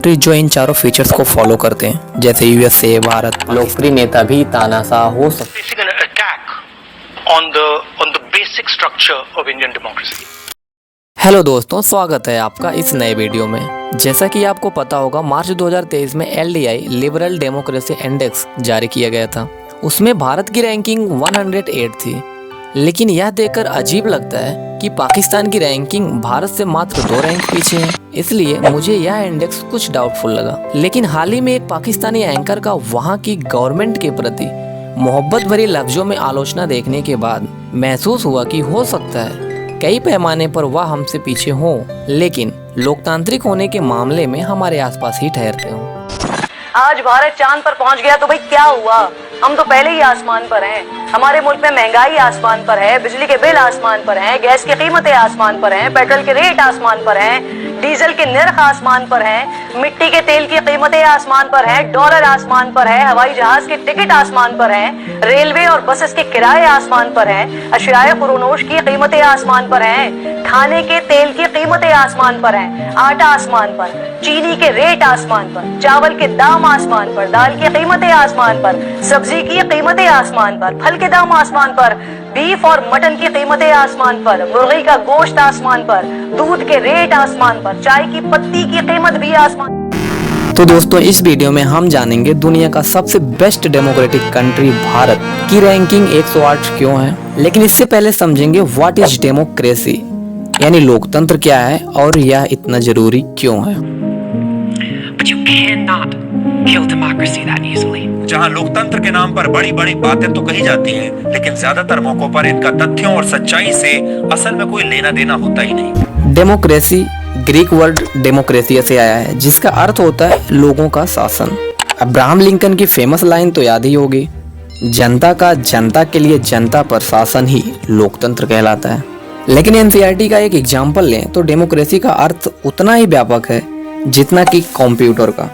जो इन चारों फीचर्स को फॉलो करते हैं, जैसे यूएसए, भारत। लोकप्रिय नेता भी तानाशाह हो सकते facing an attack on the basic structure of Indian democracy. Hello दोस्तों, स्वागत है आपका इस नए वीडियो में। जैसा कि आपको पता होगा, मार्च 2023 में एलडीआई लिबरल डेमोक्रेसी इंडेक्स जारी किया गया था। उसमें भारत की रैंकिंग 108 थी। लेकिन यह देखकर अजीब लगता है कि पाकिस्तान की रैंकिंग भारत से मात्र 2 रैंक पीछे है। इसलिए मुझे यह इंडेक्स कुछ डाउटफुल लगा। लेकिन हाल ही में एक पाकिस्तानी एंकर का वहां की गवर्नमेंट के प्रति मोहब्बत भरी लफ्जों में आलोचना देखने के बाद महसूस हुआ कि हो सकता है कई पैमाने पर वह हमसे पीछे हो, लेकिन लोकतांत्रिक होने के मामले में हमारे आसपास ही ठहरते हो। आज भारत चांद पर पहुंच गया तो भाई क्या हुआ? हम तो पहले ही आसमान पर हैं। हमारे मुल्क में महंगाई आसमान पर है, बिजली के बिल आसमान पर हैं, गैस की कीमतें आसमान पर हैं, पेट्रोल के रेट आसमान पर हैं, डीजल के निर्ख आसमान पर हैं, मिट्टी के तेल की कीमतें आसमान पर हैं, डॉलर आसमान पर है, हवाई जहाज के टिकट आसमान पर हैं, रेलवे और बसेस के किराए आसमान पर हैं, अशियाए खुरोनोश की कीमतें आसमान पर हैं, खाने के तेल की कीमतें आसमान पर हैं, आटा आसमान पर, चीनी के रेट आसमान पर, चावल के दाम आसमान पर, दाल की कीमतें आसमान पर, सब्जी की कीमतें आसमान पर, फल के दाम आसमान पर, बीफ और मटन की कीमतें आसमान पर, मुर्गी का गोश्त आसमान पर, दूध के रेट आसमान पर, चाय की पत्ती की कीमत भी आसमान। तो दोस्तों, इस वीडियो में हम जानेंगे दुनिया का सबसे बेस्ट डेमोक्रेटिक कंट्री भारत की रैंकिंग 108 क्यों है। लेकिन इससे पहले समझेंगे व्हाट इज डेमोक्रेसी, यानी लोकतंत्र क्या है और यह इतना जरूरी क्यों है। But you cannot kill democracy that easily. जहां लोकतंत्र के नाम पर बड़ी बड़ी बातें तो कही जाती हैं, लेकिन ज्यादातर मौकों पर इनका तथ्यों और सच्चाई से असल में कोई लेना देना होता ही नहीं। डेमोक्रेसी ग्रीक वर्ड डेमोक्रेसिया से आया है, जिसका अर्थ होता है लोगों का शासन। अब्राहम लिंकन की फेमस लाइन तो याद ही होगी, जनता का जनता के लिए जनता पर शासन ही लोकतंत्र कहलाता है। लेकिन एनसीईआरटी का एक एग्जाम्पल लें तो डेमोक्रेसी का अर्थ उतना ही व्यापक है जितना कि कंप्यूटर का,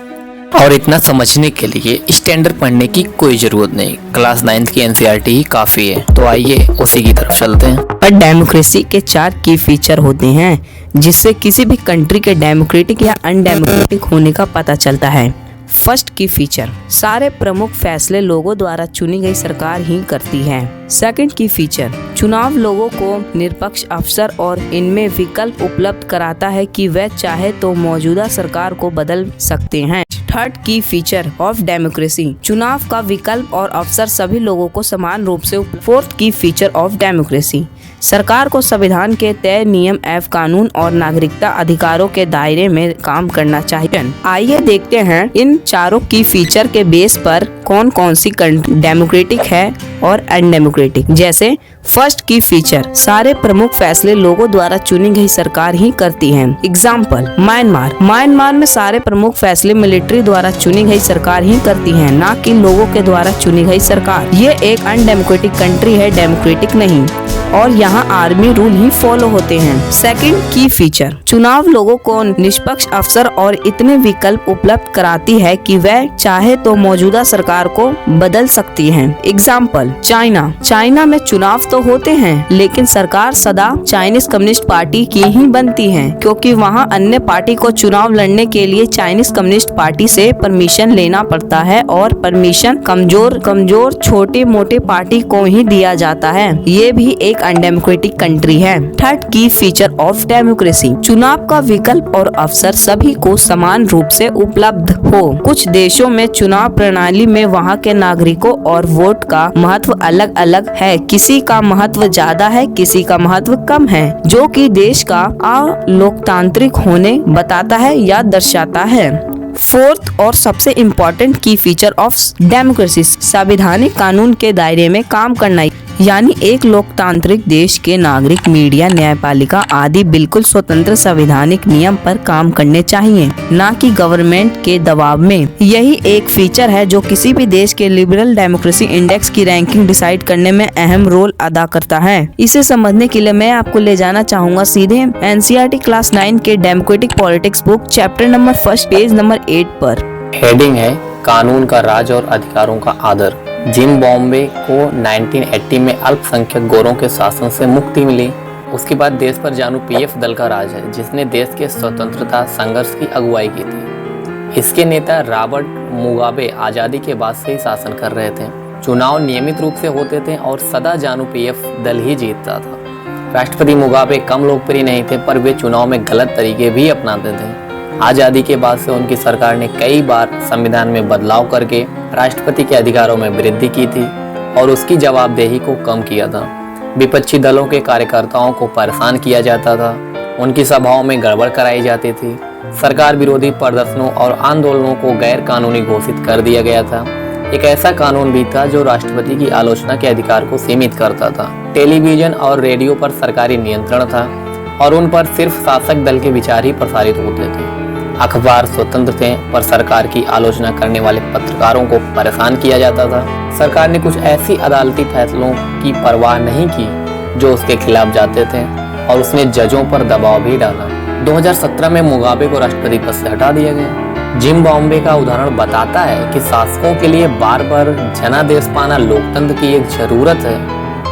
और इतना समझने के लिए स्टैंडर्ड पढ़ने की कोई जरूरत नहीं। क्लास 9th की एनसीईआरटी ही काफी है। तो आइए उसी की तरफ चलते हैं। पर डेमोक्रेसी के 4 की फीचर होते हैं जिससे किसी भी कंट्री के डेमोक्रेटिक या अनडेमोक्रेटिक होने का पता चलता है। फर्स्ट की फीचर, सारे प्रमुख फैसले लोगों द्वारा चुनी गई सरकार ही करती है। सेकंड की फीचर, चुनाव लोगों को निरपक्ष अवसर और इनमें विकल्प उपलब्ध कराता है कि वह चाहे तो मौजूदा सरकार को बदल सकते हैं। थर्ड की फीचर ऑफ डेमोक्रेसी, चुनाव का विकल्प और अवसर सभी लोगों को समान रूप से उपलब्ध। फोर्थ की फीचर ऑफ डेमोक्रेसी, सरकार को संविधान के तय नियम एवं कानून और नागरिकता अधिकारों के दायरे में काम करना चाहिए। आइए देखते हैं इन चारों की फीचर के बेस पर कौन कौन सी कंट्री डेमोक्रेटिक है और अनडेमोक्रेटिक। जैसे फर्स्ट की फीचर, सारे प्रमुख फैसले लोगों द्वारा चुनी गई सरकार ही करती है। एग्जाम्पल, म्यांमार में सारे प्रमुख फैसले मिलिट्री द्वारा चुनी गई सरकार ही करती है, ना कि लोगों के द्वारा चुनी गई सरकार। ये एक अनडेमोक्रेटिक कंट्री है, डेमोक्रेटिक नहीं, और यहाँ आर्मी रूल ही फॉलो होते हैं। सेकंड की फीचर, चुनाव लोगों को निष्पक्ष अवसर और इतने विकल्प उपलब्ध कराती है कि वह चाहे तो मौजूदा सरकार को बदल सकती है। एग्जाम्पल, चाइना में चुनाव तो होते हैं, लेकिन सरकार सदा चाइनीज कम्युनिस्ट पार्टी की ही बनती है, क्योंकि वहाँ अन्य पार्टी को चुनाव लड़ने के लिए चाइनीज कम्युनिस्ट पार्टी से परमिशन लेना पड़ता है, और परमिशन कमजोर छोटे मोटे पार्टी को ही दिया जाता है। ये भी एक अनडेमोक्रेटिक कंट्री है। थर्ड की फीचर ऑफ डेमोक्रेसी, चुनाव का विकल्प और अवसर सभी को समान रूप से उपलब्ध हो। कुछ देशों में चुनाव प्रणाली में वहाँ के नागरिकों और वोट का महत्व अलग अलग है, किसी का महत्व ज्यादा है, किसी का महत्व कम है, जो कि देश का अलोकतांत्रिक होने बताता है या दर्शाता है। फोर्थ और सबसे इम्पोर्टेंट की फीचर ऑफ डेमोक्रेसी, संवैधानिक कानून के दायरे में काम करना, यानी एक लोकतांत्रिक देश के नागरिक, मीडिया, न्यायपालिका आदि बिल्कुल स्वतंत्र संवैधानिक नियम पर काम करने चाहिए, ना कि गवर्नमेंट के दबाव में। यही एक फीचर है जो किसी भी देश के लिबरल डेमोक्रेसी इंडेक्स की रैंकिंग डिसाइड करने में अहम रोल अदा करता है। इसे समझने के लिए मैं आपको ले जाना चाहूँगा सीधे एनसीईआरटी क्लास 9 के democratic politics book chapter number 1 page number 8 पर। हेडिंग है कानून का राज और अधिकारों का आदर। जिम्बाब्वे को 1980 में अल्पसंख्यक गोरों के शासन से मुक्ति मिली। उसके बाद देश पर जानू पीएफ दल का राज है, जिसने देश के स्वतंत्रता संघर्ष की अगुवाई की थी। इसके नेता रॉबर्ट मुगाबे आज़ादी के बाद से ही शासन कर रहे थे। चुनाव नियमित रूप से होते थे और सदा जानू पीएफ दल ही जीतता था। राष्ट्रपति मुगाबे कम लोकप्रिय नहीं थे, पर वे चुनाव में गलत तरीके भी अपनाते थे। आज़ादी के बाद से उनकी सरकार ने कई बार संविधान में बदलाव करके राष्ट्रपति के अधिकारों में वृद्धि की थी और उसकी जवाबदेही को कम किया था। विपक्षी दलों के कार्यकर्ताओं को परेशान किया जाता था, उनकी सभाओं में गड़बड़ कराई जाती थी, सरकार विरोधी प्रदर्शनों और आंदोलनों को गैर कानूनी घोषित कर दिया गया था। एक ऐसा कानून भी था जो राष्ट्रपति की आलोचना के अधिकार को सीमित करता था। टेलीविजन और रेडियो पर सरकारी नियंत्रण था और उन पर सिर्फ शासक दल के विचार ही प्रसारित होते थे। अखबार स्वतंत्र थे, पर सरकार की आलोचना करने वाले पत्रकारों को परेशान किया जाता था। सरकार ने कुछ ऐसी अदालती फैसलों की परवाह नहीं की जो उसके खिलाफ जाते थे और उसने जजों पर दबाव भी डाला। 2017 में मुगाबे को राष्ट्रपति पद से हटा दिया गया। जिम्बाब्वे का उदाहरण बताता है कि शासकों के लिए बार बार जनादेश पाना लोकतंत्र की एक जरूरत है,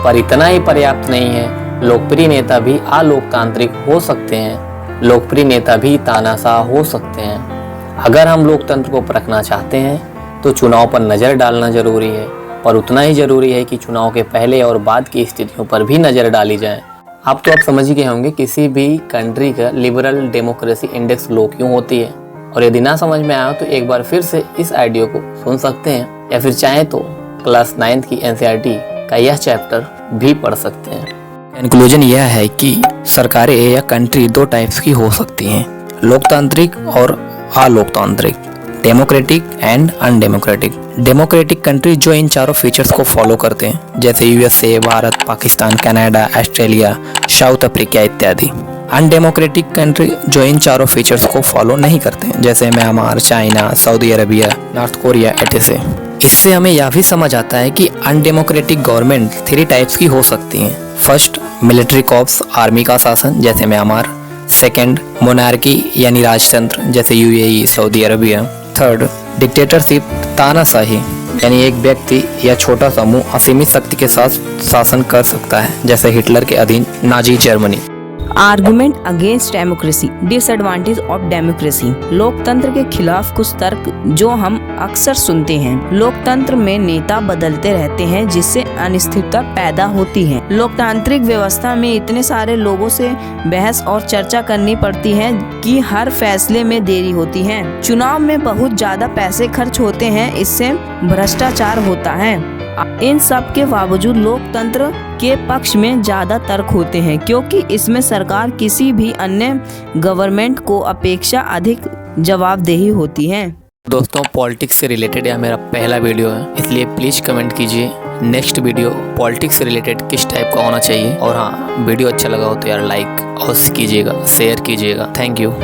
पर इतना ही पर्याप्त नहीं है। लोकप्रिय नेता भी अलोकतांत्रिक हो सकते हैं, लोकप्रिय नेता भी तानाशाह हो सकते हैं। अगर हम लोकतंत्र को परखना चाहते हैं तो चुनाव पर नज़र डालना जरूरी है, पर उतना ही जरूरी है कि चुनाव के पहले और बाद की स्थितियों पर भी नज़र डाली जाए। आप समझ गए होंगे किसी भी कंट्री का लिबरल डेमोक्रेसी इंडेक्स लो क्यों होती है, और यदि ना समझ में आया तो एक बार फिर से इस ऑडियो को सुन सकते हैं, या फिर चाहे तो क्लास 9 की एनसीईआरटी का यह चैप्टर भी पढ़ सकते हैं। कंक्लूजन यह है कि सरकारें या कंट्री दो टाइप्स की हो सकती हैं, लोकतांत्रिक और अलोकतांत्रिक, democratic and undemocratic. Democratic country जो इन चारों फीचर्स को फॉलो करते हैं, जैसे USA, Bharat, Pakistan, Canada, Australia, South Africa इत्यादि। अनडेमोक्रेटिक कंट्री जो इन चारों फीचर्स को फॉलो नहीं करते हैं, जैसे Myanmar, China, Saudi Arabia, North Korea etc. इससे हमें यह भी समझ आता है कि अनडेमोक्रेटिक गवर्नमेंट 3 टाइप्स की हो सकती हैं। फर्स्ट, मिलिट्री कॉर्प्स, आर्मी का शासन, जैसे म्यांमार। सेकंड, मोनार्की यानी राजतंत्र, जैसे UAE, Saudi Arabia. Third, dictatorship, तानाशाही, यानी एक व्यक्ति या छोटा समूह असीमित शक्ति के साथ शासन कर सकता है, जैसे हिटलर के अधीन Nazi Germany. Argument against democracy, disadvantage of democracy. लोकतंत्र के खिलाफ कुछ तर्क जो हम अक्सर सुनते हैं। लोकतंत्र में नेता बदलते रहते हैं, जिससे अनिश्चितता पैदा होती है। लोकतांत्रिक व्यवस्था में इतने सारे लोगों से बहस और चर्चा करनी पड़ती है कि हर फैसले में देरी होती है। चुनाव में बहुत ज्यादा पैसे खर्च होते हैं, इससे भ्रष्टाचार होता है। इन सब के बावजूद लोकतंत्र के पक्ष में ज्यादा तर्क होते हैं, क्योंकि इसमें सरकार किसी भी अन्य गवर्नमेंट को अपेक्षा अधिक जवाबदेही होती है। दोस्तों, पॉलिटिक्स से रिलेटेड यह मेरा पहला वीडियो है, इसलिए प्लीज़ कमेंट कीजिए नेक्स्ट वीडियो पॉलिटिक्स से रिलेटेड किस टाइप का होना चाहिए। और हाँ, वीडियो अच्छा लगा हो तो यार लाइक और कीजिएगा, शेयर कीजिएगा। Thank you.